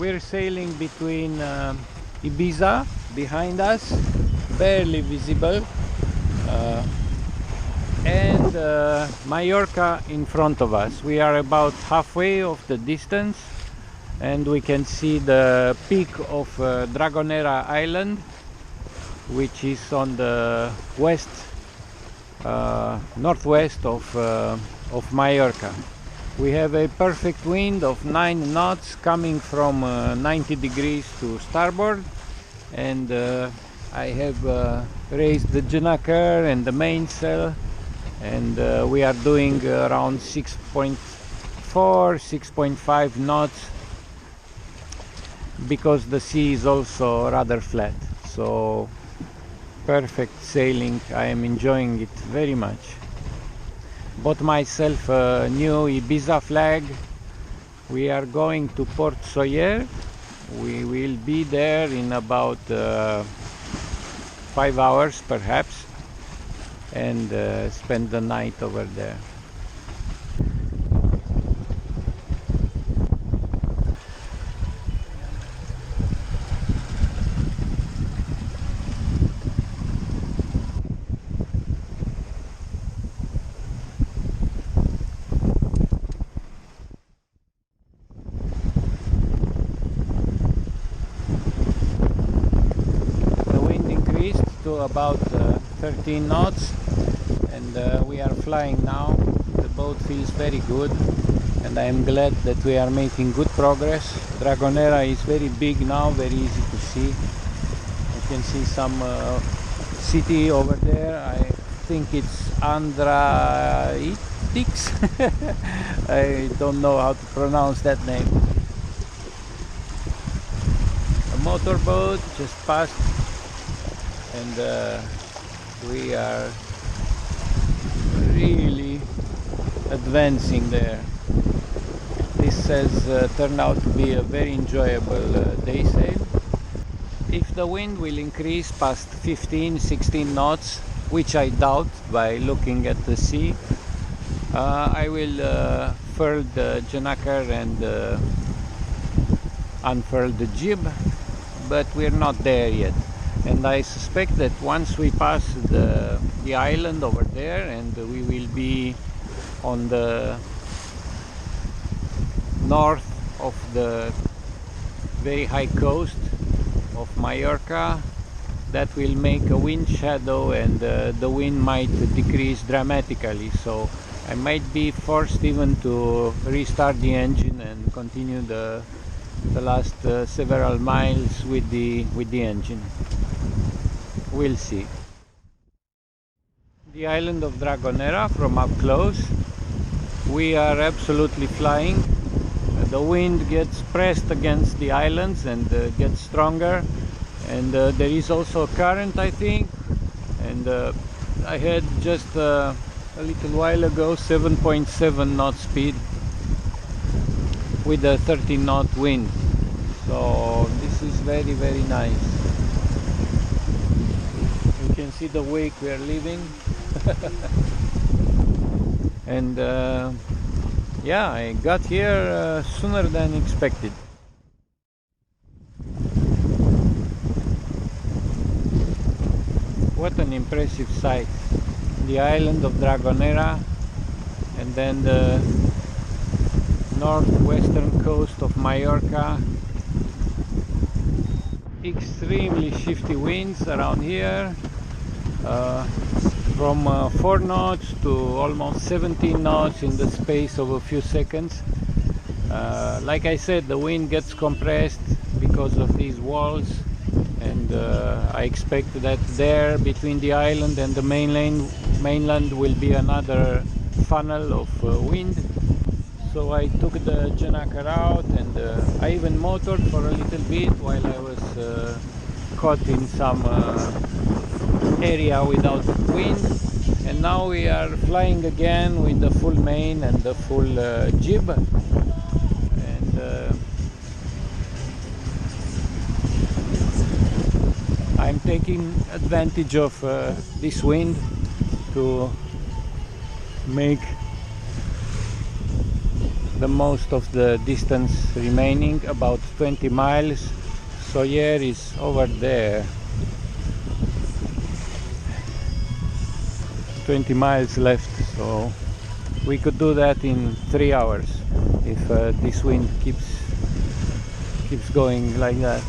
We're sailing between Ibiza behind us, barely visible, and Mallorca in front of us. We are about halfway of the distance, and we can see the peak of Dragonera Island, which is on the west northwest of Mallorca. We have a perfect wind of 9 knots coming from 90 degrees to starboard, and I have raised the Janaker and the mainsail, and we are doing around 6.4, 6.5 knots, because the sea is also rather flat. So perfect sailing. I am enjoying it very much. Bought myself a new Ibiza flag. We are going to Port Sawyer. We will be there in about 5 hours perhaps, and spend the night over there. To about 13 knots, and we are flying now. The boat feels very good, and I am glad that we are making good progress. Dragonera is very big now, very easy to see. You can see some city over there. I think it's Andraitix. I don't know how to pronounce that name. A motorboat just passed, and we are really advancing there. This has turned out to be a very enjoyable day sail. If the wind will increase past 15, 16 knots, which I doubt by looking at the sea, I will furl the Janaker and unfurl the jib, but we're not there yet. And I suspect that once we pass the island over there, and we will be on the north of the very high coast of Mallorca, that will make a wind shadow, and the wind might decrease dramatically. So I might be forced even to restart the engine and continue the last several miles with the engine. We'll see. The island of Dragonera from up close. We are absolutely flying. The wind gets pressed against the islands and gets stronger, and there is also a current, I think, and I had just a little while ago 7.7 knot speed with a 13 knot wind. So this is very, very nice. You can see the wake we are leaving. And yeah, I got here sooner than expected. What an impressive sight. The island of Dragonera, and then the northwestern coast of Mallorca. Extremely shifty winds around here, from 4 knots to almost 17 knots in the space of a few seconds. Like I said, the wind gets compressed because of these walls, and I expect that there between the island and the mainland will be another funnel of wind. So I took the Janaker out, and I even motored for a little bit while I was caught in some area without wind. And now we are flying again with the full main and the full jib. And I'm taking advantage of this wind to make the most of the distance remaining, about 20 miles. Soyer is over there. 20 miles left, so we could do that in 3 hours if this wind keeps going like that.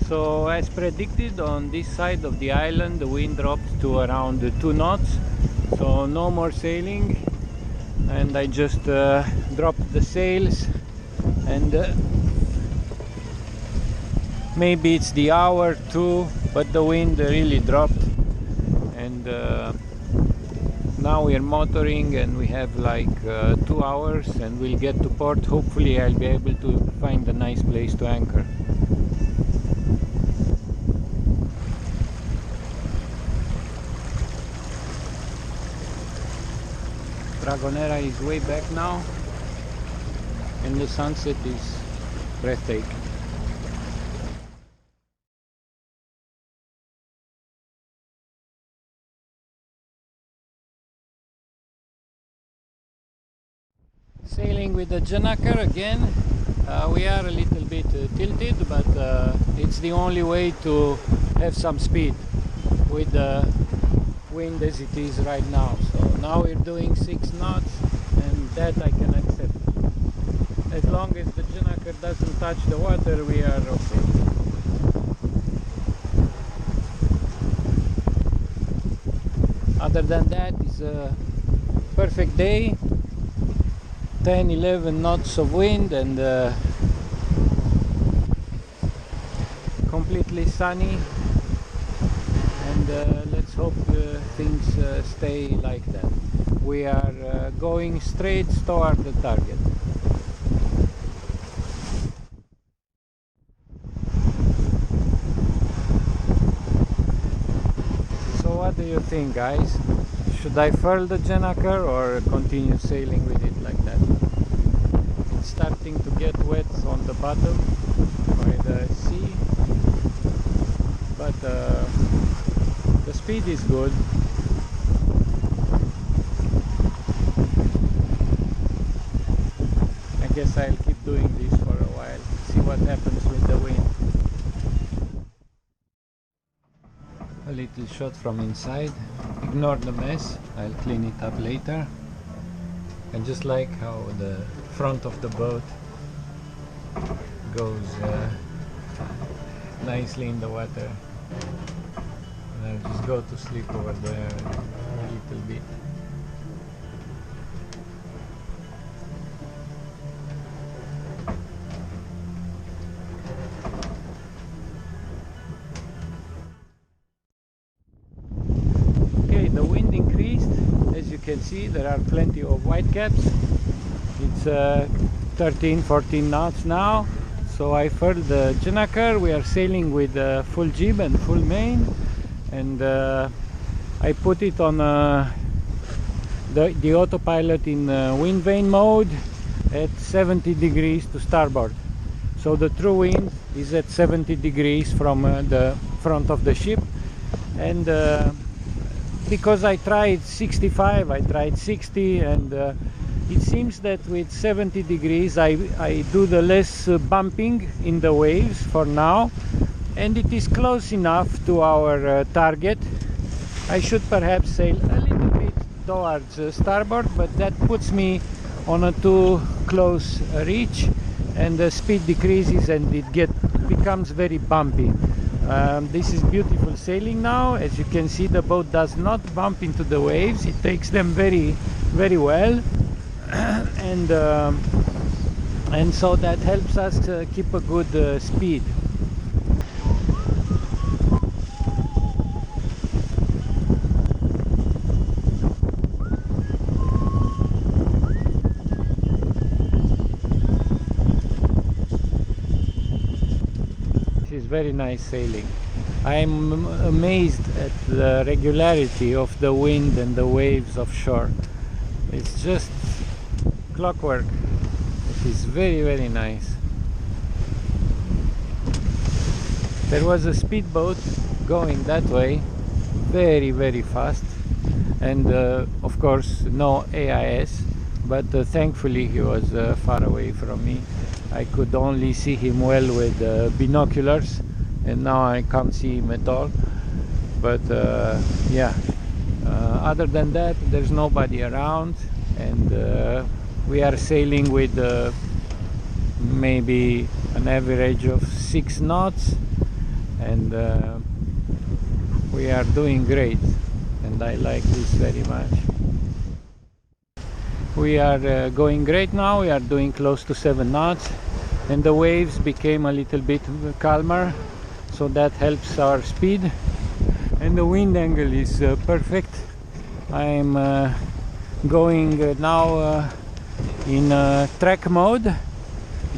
So as predicted, on this side of the island the wind dropped to around 2 knots, so no more sailing, and I just dropped the sails, and maybe it's the hour two, but the wind really dropped, and now we're motoring, and we have like 2 hours and we'll get to port. Hopefully I'll be able to find a nice place to anchor. Dragonera is way back now, and the sunset is breathtaking. Sailing with the Janakar again. We are a little bit tilted, but it's the only way to have some speed with the wind as it is right now. So now we're doing 6 knots, and that I can accept. As long as the Janakar doesn't touch the water, we are okay. Other than that, it's a perfect day. 10-11 knots of wind, and completely sunny, and let's hope things stay like that. We are going straight toward the target. So what do you think, guys? Should I furl the Janakar or continue sailing with it like that? It's starting to get wet on the bottom by the sea, but the speed is good. I guess I'll keep doing this for a while, see what happens with the wind. A little shot from inside. Ignore the mess, I'll clean it up later. I just like how the front of the boat goes nicely in the water. And I'll just go to sleep over there a little bit. The wind increased. As you can see, there are plenty of whitecaps. It's 13-14 knots now. So I furled the Janakar. We are sailing with full jib and full main, and I put it on the autopilot in wind vane mode at 70 degrees to starboard. So the true wind is at 70 degrees from the front of the ship, and because I tried 65, I tried 60, and it seems that with 70 degrees I do the less bumping in the waves for now, and it is close enough to our target. I should perhaps sail a little bit towards starboard, but that puts me on a too close reach, and the speed decreases and it becomes very bumpy. This is beautiful sailing now. As you can see, the boat does not bump into the waves. It takes them very, very well, and so that helps us to keep a good speed. Very nice sailing. I'm amazed at the regularity of the wind and the waves offshore. It's just clockwork. It is very, very nice. There was a speedboat going that way, very, very fast, and of course no AIS, but thankfully he was far away from me. I could only see him well with binoculars, and now I can't see him at all. But yeah, other than that, there's nobody around, and we are sailing with maybe an average of 6 knots, and we are doing great, and I like this very much. We are going great now. We are doing close to 7 knots, and the waves became a little bit calmer, so that helps our speed, and the wind angle is perfect. I am going now in track mode.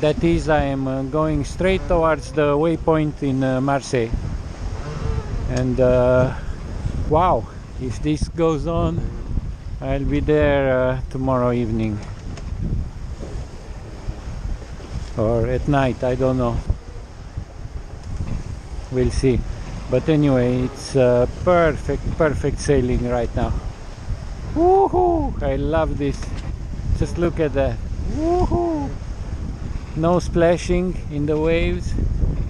That is, I am going straight towards the waypoint in Marseille, and wow, if this goes on, I'll be there tomorrow evening or at night, I don't know, we'll see. But anyway, it's perfect sailing right now. Woohoo! I love this. Just look at that. Woohoo! No splashing in the waves,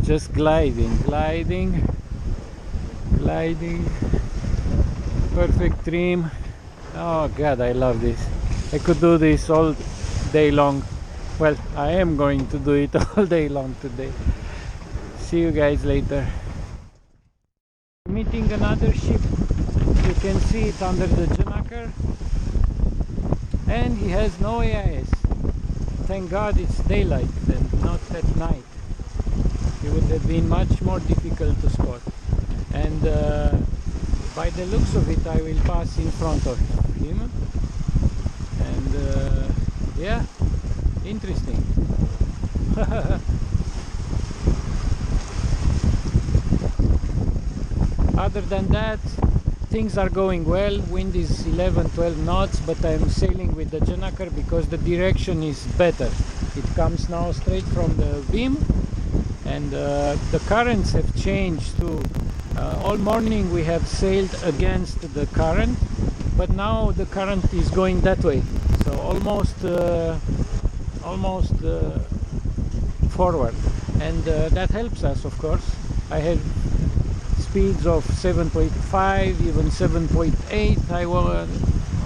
just gliding. Perfect trim. Oh god, I love this. I could do this all day long. Well, I am going to do it all day long today. See you guys later. Meeting another ship. You can see it under the Janaker, and he has no AIS. Thank God it's daylight and not at night. It would have been much more difficult to spot. And by the looks of it, I will pass in front of him. And yeah, interesting. Other than that, things are going well. Wind is 11-12 knots, but I'm sailing with the Janaker because the direction is better. It comes now straight from the beam, and the currents have changed too. All morning we have sailed against the current, but now the current is going that way, so almost forward, and that helps us, of course. I have speeds of 7.5, even 7.8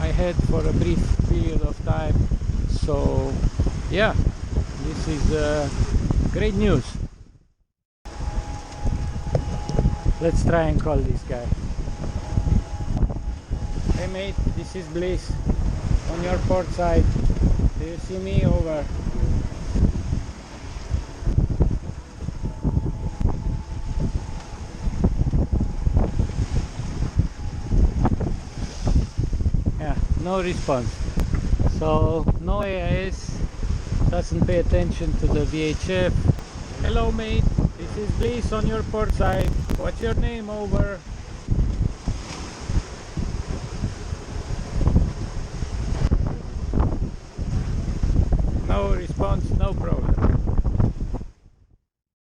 I had for a brief period of time. So yeah, this is great news. Let's try and call this guy. Hey mate, this is Bliss on your port side. Do you see me? Over. Yeah, no response. So no AIS, doesn't pay attention to the VHF. Hello mate, this is Bliss on your port side. What's your name? Over. No response, no problem.